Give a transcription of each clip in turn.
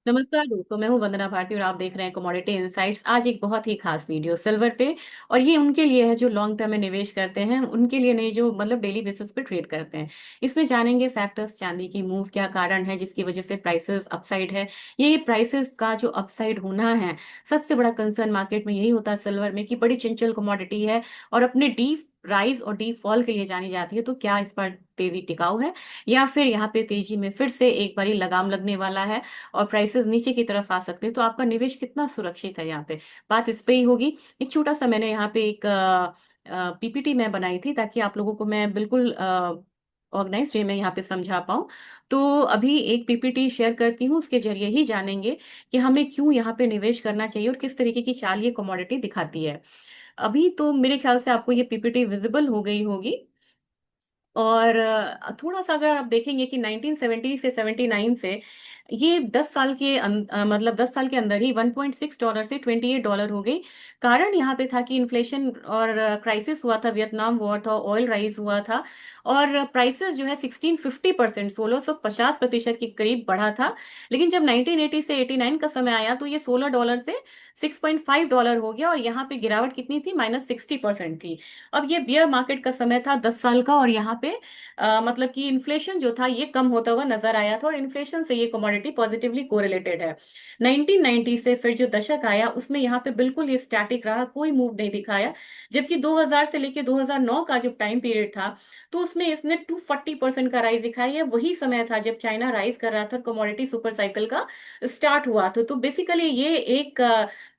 नमस्कार दोस्तों, मैं हूं वंदना भारती और आप देख रहे हैं कमोडिटी इनसाइट्स। आज एक बहुत ही खास वीडियो सिल्वर पे। और ये उनके लिए है जो लॉन्ग टर्म में निवेश करते हैं, उनके लिए नहीं जो मतलब डेली बेसिस पे ट्रेड करते हैं। इसमें जानेंगे फैक्टर्स, चांदी की मूव क्या कारण है जिसकी वजह से प्राइसेस अपसाइड है। ये प्राइसेस का जो अपसाइड होना है, सबसे बड़ा कंसर्न मार्केट में यही होता है सिल्वर में कि बड़ी चंचल कमोडिटी है और अपने डी राइज और डी फॉल के लिए जानी जाती है। तो क्या इस पर तेजी टिकाऊ है या फिर यहाँ पे तेजी में फिर से एक बारी लगाम लगने वाला है और प्राइसेस नीचे की तरफ आ सकते हैं? तो आपका निवेश कितना सुरक्षित है, यहाँ पे बात इस पे ही होगी। एक छोटा सा मैंने यहाँ पे एक पीपीटी मैं बनाई थी ताकि आप लोगों को मैं बिल्कुल ऑर्गेनाइज वे में यहाँ पे समझा पाऊँ। तो अभी एक पीपीटी शेयर करती हूँ, उसके जरिए ही जानेंगे कि हमें क्यों यहाँ पे निवेश करना चाहिए और किस तरीके की चाल ये कमोडिटी दिखाती है। अभी तो मेरे ख्याल से आपको ये पीपीटी विजिबल हो गई होगी। और थोड़ा सा अगर आप देखेंगे कि 1970 से 79 से ये 10 साल के मतलब 10 साल के अंदर ही $1.6 से $28 हो गई। कारण यहाँ पे था कि इन्फ्लेशन और क्राइसिस हुआ था, वियतनाम वॉर था, ऑयल राइज हुआ था और प्राइसेस जो है 1650% 1650% के करीब बढ़ा था। लेकिन जब 1980 से 89 का समय आया तो ये $16 से $6.5 हो गया और यहाँ पे गिरावट कितनी थी? -60% थी। अब ये बियर मार्केट का समय था 10 साल का और यहाँ पे मतलब कि इन्फ्लेशन जो था ये कम होता हुआ नजर आया था और इन्फ्लेशन से ये कमोडिटी पॉजिटिवली कोरिलेटेड है। 1990 से फिर जो दशक आया उसमें यहाँ पे बिल्कुल ये स्टैटिक रहा, कोई मूव नहीं दिखाया। जबकि 2000 से लेके 2009 का जो टाइम पीरियड था तो उसमें इसने 240% का राइज दिखाया है। वही समय था जब चाइना राइज कर रहा था और कमोडिटी सुपर साइकिल का स्टार्ट हुआ था। तो बेसिकली ये एक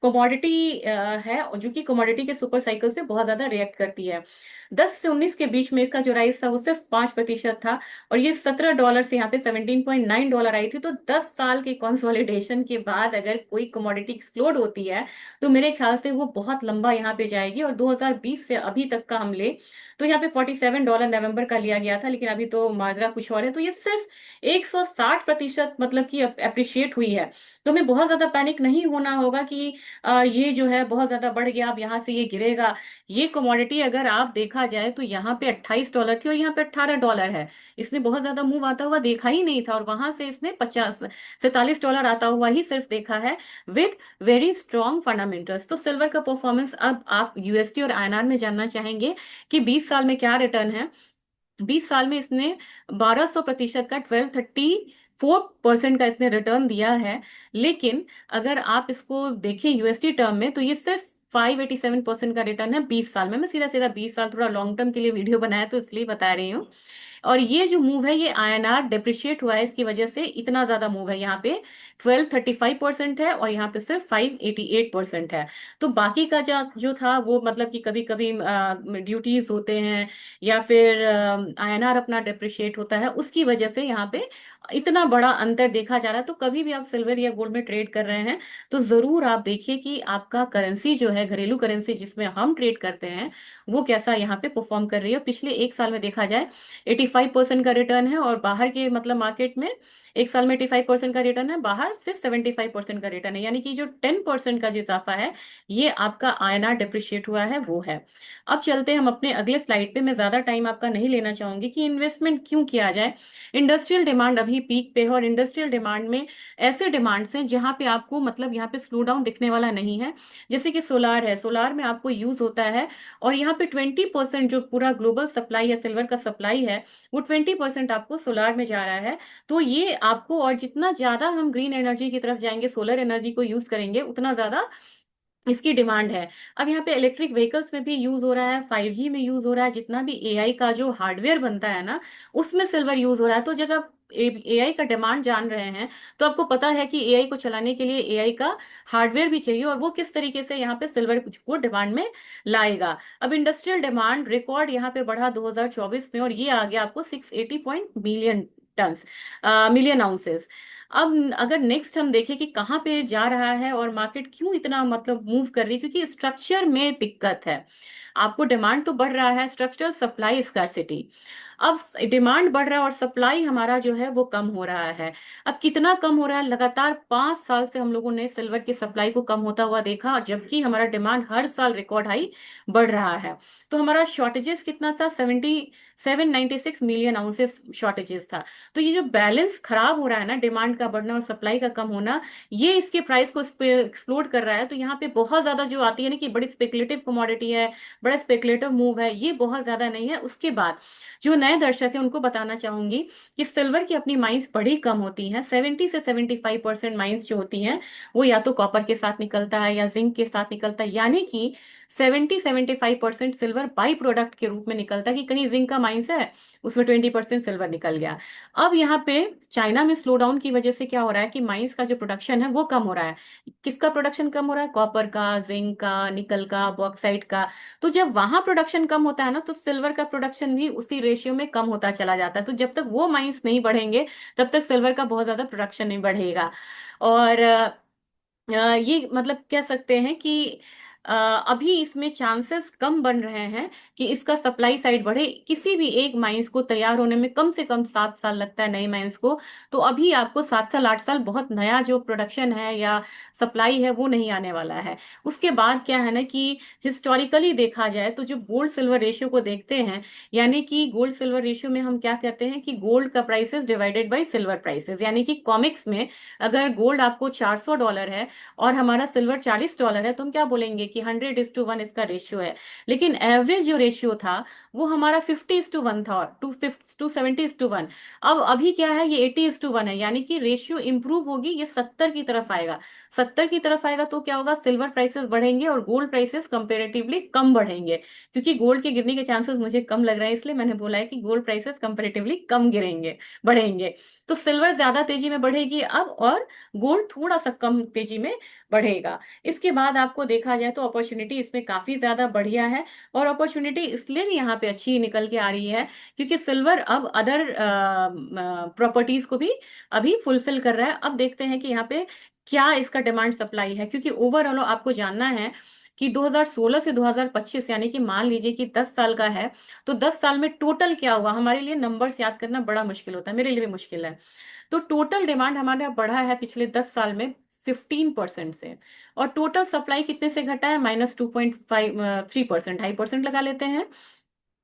कमोडिटी है और जो कि कमोडिटी के सुपर साइकिल से बहुत ज्यादा रिएक्ट करती है। 10 से 19 के बीच में इसका जो राइज था वो सिर्फ 5% था और ये $17 से यहाँ पे $17.9 आई थी। तो 10 साल के कंसोलिडेशन के बाद अगर कोई कमोडिटी एक्सप्लोड होती है तो मेरे ख्याल से वो बहुत लंबा यहाँ पे जाएगी। और 2020 से अभी तक का हम ले तो यहाँ पे $47 नवंबर का लिया गया था, लेकिन अभी तो माजरा कुछ और है। तो ये सिर्फ 160% मतलब कि अप्रिशिएट हुई है। तो हमें बहुत ज्यादा पैनिक नहीं होना होगा कि ये जो है बहुत ज्यादा बढ़ गया, अब यहाँ से ये गिरेगा। ये कमोडिटी अगर आप देखा जाए तो यहाँ पे $28 थी और यहाँ पे $18 है। इसने बहुत ज्यादा मूव आता हुआ देखा ही नहीं था और वहां से इसने 47 आता हुआ ही सिर्फ देखा है विद वेरी स्ट्रॉन्ग फंडामेंटल्स। तो सिल्वर का परफॉर्मेंस अब आप यूएसटी और आईएनआर में जानना चाहेंगे कि 20 साल में क्या रिटर्न है। 20 साल में इसने 1200% का 1234% का इसने रिटर्न दिया है। लेकिन अगर आप इसको देखें यूएसडी टर्म में तो ये सिर्फ 587% का रिटर्न है 20 साल में। मैं सीधा सीधा 20 साल थोड़ा लॉन्ग टर्म के लिए वीडियो बनाया तो इसलिए बता रही हूँ। और ये जो मूव है ये आईएनआर डिप्रिशिएट हुआ है, इसकी वजह से इतना ज्यादा मूव है। यहाँ पे 1235% है और यहाँ पे सिर्फ 588% है। तो बाकी का जो था वो मतलब कि कभी कभी ड्यूटीज होते हैं या फिर आईएनआर अपना डिप्रिशिएट होता है, उसकी वजह से यहाँ पे इतना बड़ा अंतर देखा जा रहा है। तो कभी भी आप सिल्वर या गोल्ड में ट्रेड कर रहे हैं तो जरूर आप देखिए कि आपका करेंसी जो है, घरेलू करेंसी जिसमें हम ट्रेड करते हैं, वो कैसा यहाँ पे परफॉर्म कर रही है। पिछले एक साल में देखा जाए 85% का रिटर्न है और बाहर के मतलब मार्केट में एक साल में 85% का रिटर्न है, बाहर सिर्फ 75% का रिटर्न है। यानी कि जो 10% का जो इजाफा है ये आपका आईएनआर डिप्रिशिएट हुआ है वो है। अब चलते हैं हम अपने अगले स्लाइड पे। मैं ज्यादा टाइम आपका नहीं लेना चाहूंगी कि इन्वेस्टमेंट क्यों किया जाए। इंडस्ट्रियल डिमांड अभी पीक पे है और इंडस्ट्रियल डिमांड में ऐसे डिमांड्स हैं जहां पे आपको मतलब यहाँ पे स्लो डाउन दिखने वाला नहीं है। जैसे कि सोलार है, सोलार में आपको यूज होता है और यहाँ पे 20% जो पूरा ग्लोबल सप्लाई है, सिल्वर का सप्लाई है, वो 20% आपको सोलार में जा रहा है। तो ये आपको, और जितना ज्यादा हम ग्रीन एनर्जी की तरफ जाएंगे, सोलर एनर्जी को यूज करेंगे, उतना ज्यादा इसकी डिमांड है। अब यहाँ पे इलेक्ट्रिक व्हीकल्स में भी यूज हो रहा है, 5G में यूज हो रहा है, जितना भी एआई का जो हार्डवेयर बनता है ना उसमें सिल्वर यूज हो रहा है। तो जब आप एआई का डिमांड जान रहे हैं तो आपको पता है कि एआई को चलाने के लिए एआई का हार्डवेयर भी चाहिए और वो किस तरीके से यहाँ पे सिल्वर को डिमांड में लाएगा। अब इंडस्ट्रियल डिमांड रिकॉर्ड यहाँ पे बढ़ा 2024 में और ये आ गया आपको 680 मिलियन मिलियन आउंसेस। अब अगर नेक्स्ट हम देखें कि कहाँ पे जा रहा है और मार्केट क्यों इतना मतलब मूव कर रही है, क्योंकि स्ट्रक्चर में दिक्कत है। आपको डिमांड तो बढ़ रहा है, स्ट्रक्चरल सप्लाई स्कार्सिटी। अब डिमांड बढ़ रहा है और सप्लाई हमारा जो है वो कम हो रहा है। अब कितना कम हो रहा है? लगातार 5 साल से हम लोगों ने सिल्वर की सप्लाई को कम होता हुआ देखा और जबकि हमारा डिमांड हर साल रिकॉर्ड हाई बढ़ रहा है। तो हमारा शॉर्टेजेस कितना था? 796 मिलियन आउंसेस शॉर्टेजेस था। तो ये जो बैलेंस खराब हो रहा है ना डिमांड डिमांड का बढ़ना और सप्लाई का कम होना, ये इसके प्राइस को एक्सप्लोड कर रहा है। तो यहाँ पे बहुत ज्यादा जो आती है ना कि बड़ी स्पेकुलेटिव कमोडिटी है, बड़ा स्पेकुलेटिव मूव है, ये बहुत ज्यादा नहीं है। उसके बाद जो नए दर्शक है उनको बताना चाहूंगी कि सिल्वर की अपनी माइंस बड़ी कम होती हैं। 70 से 75% माइंस जो होती हैं वो या तो कॉपर के साथ निकलता है या जिंक के साथ निकलता है, यानी कि 70 से 75% सिल्वर बाई प्रोडक्ट के रूप में निकलता है कि कहीं जिंक का माइंस है, उसमें 20% सिल्वर निकल गया। अब यहाँ पे चाइना में स्लो डाउन की वजह से क्या हो रहा है कि माइंस का जो प्रोडक्शन है वो कम हो रहा है। किसका प्रोडक्शन कम हो रहा है? कॉपर का, जिंक का, निकल का, बॉक्साइट का। तो जब वहां प्रोडक्शन कम होता है ना, तो सिल्वर का प्रोडक्शन भी उसी रेशियो में कम होता चला जाता है। तो जब तक वो माइंस नहीं बढ़ेंगे तब तक सिल्वर का बहुत ज्यादा प्रोडक्शन नहीं बढ़ेगा। और ये मतलब कह सकते हैं कि अ, अभी इसमें चांसेस कम बन रहे हैं कि इसका सप्लाई साइड बढ़े। किसी भी एक माइंस को तैयार होने में कम से कम 7 साल लगता है, नई माइंस को। तो अभी आपको 7 साल 8 साल बहुत नया जो प्रोडक्शन है या सप्लाई है वो नहीं आने वाला है। उसके बाद क्या है ना कि हिस्टोरिकली देखा जाए तो जो गोल्ड सिल्वर रेशियो को देखते हैं, यानी कि गोल्ड सिल्वर रेशियो में हम क्या कहते हैं कि गोल्ड का prices divided by silver prices, यानी कि कॉमिक्स में अगर गोल्ड आपको $400 है और हमारा सिल्वर $40 है, तो हम क्या बोलेंगे कि 100:1 इसका रेशियो है। लेकिन एवरेज जो रेशियो था वो हमारा 50:1 था, 270:1। अब अभी क्या है, ये 80:1 है, यानी कि रेशियो इंप्रूव होगी, ये 70 की तरफ आएगा। 70 की तरफ आएगा तो क्या होगा, सिल्वर प्राइसेस बढ़ेंगे और गोल्ड प्राइसेस कंपेरेटिवली कम बढ़ेंगे। क्योंकि गोल्ड के गिरने के चांसेस मुझे कम लग रहे हैं, इसलिए मैंने बोला है कि गोल्ड प्राइसेस कंपेरेटिवली कम गिरेंगे, बढ़ेंगे। तो सिल्वर ज्यादा तेजी में बढ़ेगी अब, और गोल्ड थोड़ा सा कम तेजी में बढ़ेगा। इसके बाद आपको देखा जाए तो अपॉर्चुनिटी इसमें काफी ज्यादा बढ़िया है। और अपॉर्चुनिटी इसलिए भी यहाँ पे अच्छी निकल के आ रही है क्योंकि सिल्वर अब अदर प्रॉपर्टीज को भी अभी फुलफिल कर रहा है। अब देखते हैं कि यहाँ पे क्या इसका डिमांड सप्लाई है, क्योंकि ओवरऑल आपको जानना है कि 2016 से 2025, यानी कि मान लीजिए कि 10 साल का है, तो 10 साल में टोटल क्या हुआ। हमारे लिए नंबर्स याद करना बड़ा मुश्किल होता है, मेरे लिए भी मुश्किल है। तो टोटल डिमांड हमारा बढ़ा है पिछले 10 साल में 15% से, और टोटल सप्लाई कितने से घटा है? -2.53%, 2.5% लगा लेते हैं।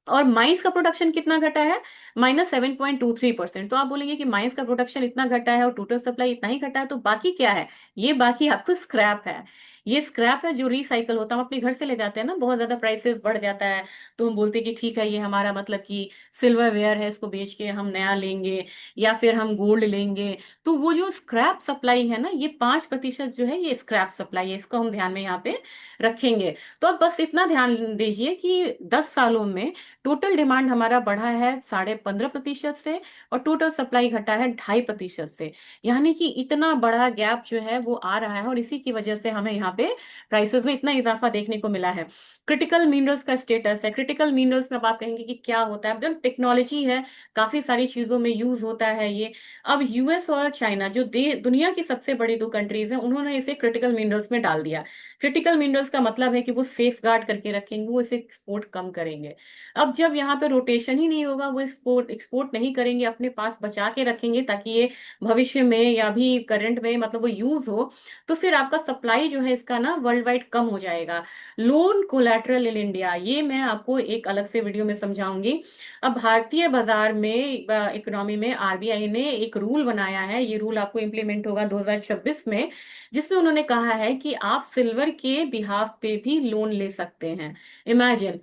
और माइंस का प्रोडक्शन कितना घटा है? -7.23%। तो आप बोलेंगे कि माइंस का प्रोडक्शन इतना घटा है और टोटल सप्लाई इतना ही घटा है, तो बाकी क्या है? ये बाकी आपको स्क्रैप है। ये स्क्रैप है जो रिसाइकल होता है, हम अपने घर से ले जाते हैं ना, बहुत ज्यादा प्राइसेस बढ़ जाता है तो हम बोलते हैं कि ठीक है, ये हमारा मतलब कि सिल्वर वेयर है, इसको बेच के हम नया लेंगे या फिर हम गोल्ड लेंगे। तो वो जो स्क्रैप सप्लाई है ना, ये 5% जो है ये स्क्रैप सप्लाई है, इसको हम ध्यान में यहाँ पे रखेंगे। तो अब बस इतना ध्यान दीजिए कि 10 सालों में टोटल डिमांड हमारा बढ़ा है 15.5% से, और टोटल सप्लाई घटा है 2.5% से। यानी कि इतना बड़ा गैप जो है वो आ रहा है, और इसी की वजह से हमें यहाँ पे प्राइसेस में इतना इजाफा देखने को मिला है। क्रिटिकल मिनरल्स का स्टेटस है। क्रिटिकल मिनरल्स में अब आप कहेंगे कि क्या होता है? अब टेक्नोलॉजी है, काफी सारी चीजों में यूज होता है ये। अब यूएस और चाइना जो दुनिया की सबसे बड़ी दो कंट्रीज हैं, उन्होंने इसे क्रिटिकल मिनरल्स में डाल दिया। क्रिटिकल मिनरल्स का मतलब है कि वो सेफ गार्ड करके रखेंगे, वो इसे एक्सपोर्ट कम करेंगे। अब जब यहाँ पे रोटेशन ही नहीं होगा, वो एक्सपोर्ट एक्सपोर्ट नहीं करेंगे, अपने पास बचा के रखेंगे ताकि ये भविष्य में या भी करंट में मतलब वो यूज हो, तो फिर आपका सप्लाई जो है इसका ना वर्ल्ड वाइड कम हो जाएगा। लोन कोलैटरल इन इंडिया, ये मैं आपको एक अलग से वीडियो में समझाऊंगी। अब भारतीय बाजार में इकोनॉमी में आरबीआई ने एक रूल बनाया है, ये रूल आपको इम्प्लीमेंट होगा 2026 में, जिसमें उन्होंने कहा है कि आप सिल्वर के बिहाफ पे भी लोन ले सकते हैं। इमेजिन,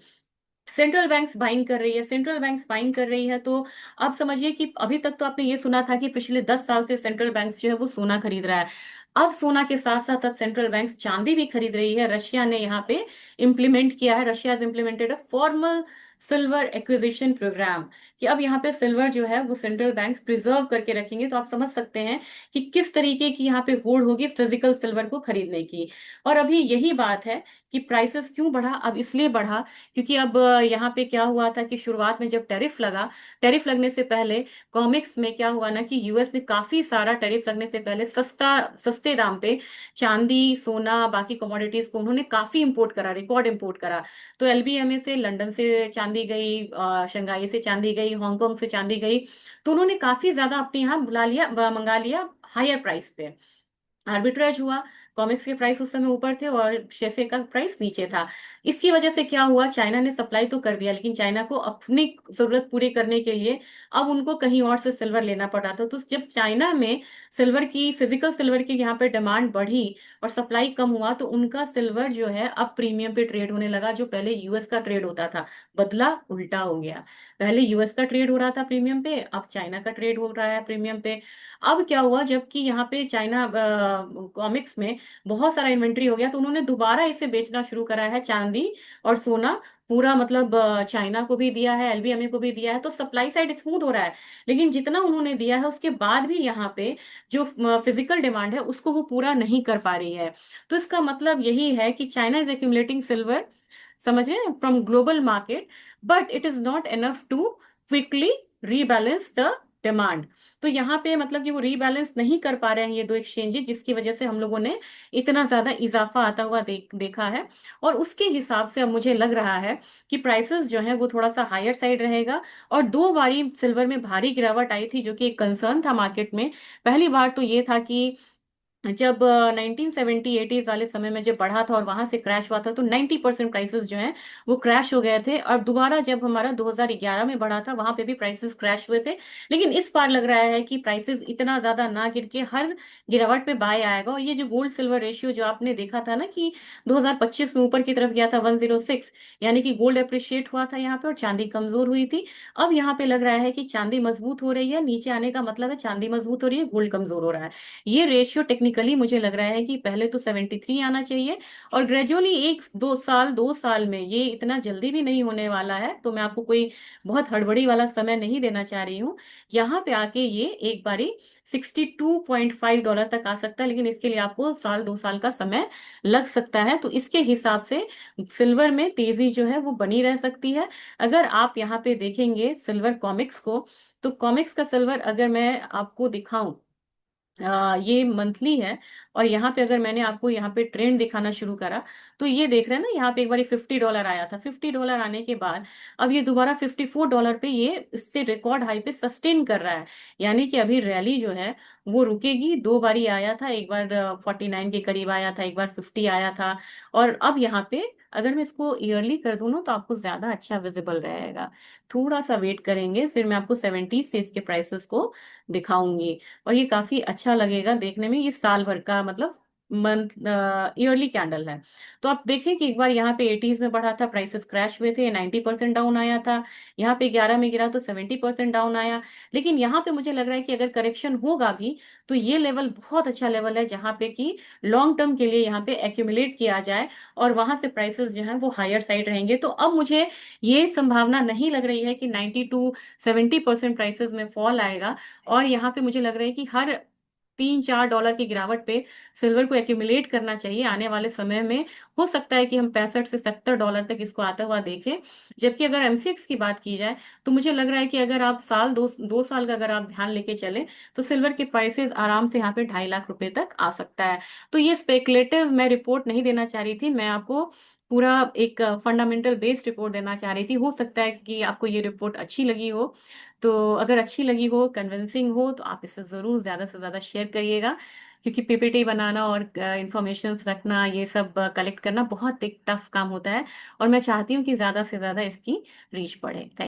सेंट्रल बैंक्स बाइंग कर रही है, सेंट्रल बैंक्स बाइंग कर रही है। तो आप समझिए कि अभी तक तो आपने ये सुना था कि पिछले 10 साल से सेंट्रल बैंक्स जो है वो सोना खरीद रहा है। अब सोना के साथ साथ अब सेंट्रल बैंक्स चांदी भी खरीद रही है। रशिया ने यहाँ पे इम्प्लीमेंट किया है, Russia has implemented a formal silver acquisition program, कि अब यहाँ पे सिल्वर जो है वो सेंट्रल बैंक्स प्रिजर्व करके रखेंगे। तो आप समझ सकते हैं कि किस तरीके की यहाँ पे होड़ होगी फिजिकल सिल्वर को खरीदने की। और अभी यही बात है कि प्राइसेस क्यों बढ़ा? अब इसलिए बढ़ा क्योंकि अब यहाँ पे क्या हुआ था कि शुरुआत में जब टैरिफ लगा, टैरिफ लगने से पहले कॉमिक्स में क्या हुआ ना कि यूएस ने काफी सारा, टैरिफ लगने से पहले सस्ते दाम पे चांदी, सोना, बाकी कमोडिटीज को उन्होंने काफी इंपोर्ट करा, रिकॉर्ड इंपोर्ट करा। तो एलबीएमए से, लंदन से चांदी गई, शंघाई से चांदी गई, हांगकांग से चांदी गई। तो उन्होंने काफी ज्यादा अपने यहाँ बुला लिया, मंगा लिया हायर प्राइस पे। आर्बिट्रेज हुआ, कॉमिक्स के प्राइस उस समय ऊपर थे और शेफे का प्राइस नीचे था। इसकी वजह से क्या हुआ, चाइना ने सप्लाई तो कर दिया, लेकिन चाइना को अपनी जरूरत पूरी करने के लिए अब उनको कहीं और से सिल्वर लेना पड़ रहा था। तो जब चाइना में सिल्वर की, फिजिकल सिल्वर की यहाँ पे डिमांड बढ़ी और सप्लाई कम हुआ, तो उनका सिल्वर जो है अब प्रीमियम पे ट्रेड होने लगा। जो पहले यूएस का ट्रेड होता था, बदला उल्टा हो गया। पहले यूएस का ट्रेड हो रहा था प्रीमियम पे, अब चाइना का ट्रेड हो रहा है प्रीमियम पे। अब क्या हुआ, जबकि यहाँ पे चाइना कॉमिक्स में बहुत सारा इन्वेंट्री हो गया, तो उन्होंने दोबारा इसे बेचना शुरू करा है, चांदी और सोना पूरा, मतलब चाइना को भी दिया है, एलबीएमए को भी दिया है, तो सप्लाई साइड स्मूथ हो रहा है। लेकिन जितना उन्होंने दिया है उसके बाद भी यहाँ पे जो फिजिकल डिमांड है उसको वो पूरा नहीं कर पा रही है। तो इसका मतलब यही है कि चाइना इज एक्यूमुलेटिंग सिल्वर, समझ रहे हैं, from global market, but it is not enough to quickly rebalance the demand. तो यहाँ पे मतलब कि वो रीबैलेंस नहीं कर पा रहे हैं ये दो एक्सचेंजेस, जिसकी वजह से हम लोगों ने इतना ज्यादा इजाफा आता हुआ देखा है। और उसके हिसाब से अब मुझे लग रहा है कि प्राइसेस जो है वो थोड़ा सा हायर साइड रहेगा। और दो बारी सिल्वर में भारी गिरावट आई थी, जो कि एक कंसर्न था मार्केट में। पहली बार तो ये था कि जब 1970 एटीज वाले समय में जब बढ़ा था और वहां से क्रैश हुआ था, तो 90% प्राइसेस जो हैं वो क्रैश हो गए थे। और दोबारा जब हमारा 2011 में बढ़ा था, वहां पे भी प्राइसेस क्रैश हुए थे। लेकिन इस बार लग रहा है कि प्राइसेस इतना ज्यादा ना गिर के हर गिरावट पे बाय आएगा। और ये जो गोल्ड सिल्वर रेशियो जो आपने देखा था ना कि 2025 में ऊपर की तरफ गया था 106, यानी कि गोल्ड अप्रिशिएट हुआ था यहाँ पे और चांदी कमजोर हुई थी। अब यहाँ पे लग रहा है कि चांदी मजबूत हो रही है, नीचे आने का मतलब है चांदी मजबूत हो रही है, गोल्ड कमजोर हो रहा है। ये रेशियो टेक्निकली मुझे लग रहा है कि पहले तो 73 आना चाहिए, और ग्रेजुअली एक दो साल में, ये इतना जल्दी भी नहीं होने वाला है, तो मैं आपको कोई बहुत हड़बड़ी वाला समय नहीं देना चाह रही हूँ। यहाँ पे आके ये एक बारी $62.5 तक आ सकता है, लेकिन इसके लिए आपको साल 2 साल का समय लग सकता है। तो इसके हिसाब से सिल्वर में तेजी जो है वो बनी रह सकती है। अगर आप यहाँ पे देखेंगे सिल्वर कॉमिक्स को, तो कॉमिक्स का सिल्वर अगर मैं आपको दिखाऊं, ये मंथली है। और यहाँ पे अगर मैंने आपको यहाँ पे ट्रेंड दिखाना शुरू करा, तो ये देख रहे हैं ना, यहाँ पे एक बार $50 आया था। $50 आने के बाद अब ये दोबारा $54 पे, ये इससे रिकॉर्ड हाई पे सस्टेन कर रहा है। यानी कि अभी रैली जो है वो रुकेगी। दो बारी आया था, एक बार 49 के करीब आया था, एक बार 50 आया था। और अब यहाँ पे अगर मैं इसको ईयरली कर दूं ना, तो आपको ज्यादा अच्छा विजिबल रहेगा। थोड़ा सा वेट करेंगे, फिर मैं आपको 70 से इसके प्राइसेस को दिखाऊंगी। और ये काफी अच्छा लगेगा देखने में। ये साल भर का मतलब मंथ ईयरली कैंडल है। तो आप देखें कि एक बार यहाँ पे एटीज में बढ़ा था, प्राइसेस क्रैश हुए थे, 90% डाउन आया था। यहाँ पे 11 में गिरा तो 70% डाउन आया। लेकिन यहाँ पे मुझे लग रहा है कि अगर करेक्शन होगा भी, तो ये लेवल बहुत अच्छा लेवल है, जहाँ पे कि लॉन्ग टर्म के लिए यहाँ पे एक्यूमुलेट किया जाए, और वहां से प्राइसेस जो है वो हायर साइड रहेंगे। तो अब मुझे ये संभावना नहीं लग रही है कि 90 to 70% प्राइसेस में फॉल आएगा। और यहाँ पे मुझे लग रहा है कि हर $3-4 की गिरावट पे सिल्वर को एक्यूमुलेट करना चाहिए आने वाले समय में। हो सकता है कि हम 65 से $70 तक इसको आता हुआ देखें। जबकि अगर एमसीएक्स की बात की जाए, तो मुझे लग रहा है कि अगर आप साल दो साल का अगर आप ध्यान लेके चले, तो सिल्वर के प्राइसेस आराम से यहाँ पे 2.5 लाख रुपए तक आ सकता है। तो ये स्पेकुलेटिव मैं रिपोर्ट नहीं देना चाह रही थी, मैं आपको पूरा एक फंडामेंटल बेस्ड रिपोर्ट देना चाह रही थी। हो सकता है कि आपको ये रिपोर्ट अच्छी लगी हो। तो अगर अच्छी लगी हो, कन्विंसिंग हो, तो आप इसे ज़रूर ज़्यादा से ज़्यादा शेयर करिएगा। क्योंकि पीपीटी बनाना और इंफॉर्मेशन रखना, ये सब कलेक्ट करना बहुत एक टफ काम होता है। और मैं चाहती हूँ कि ज़्यादा से ज़्यादा इसकी रीच बढ़े।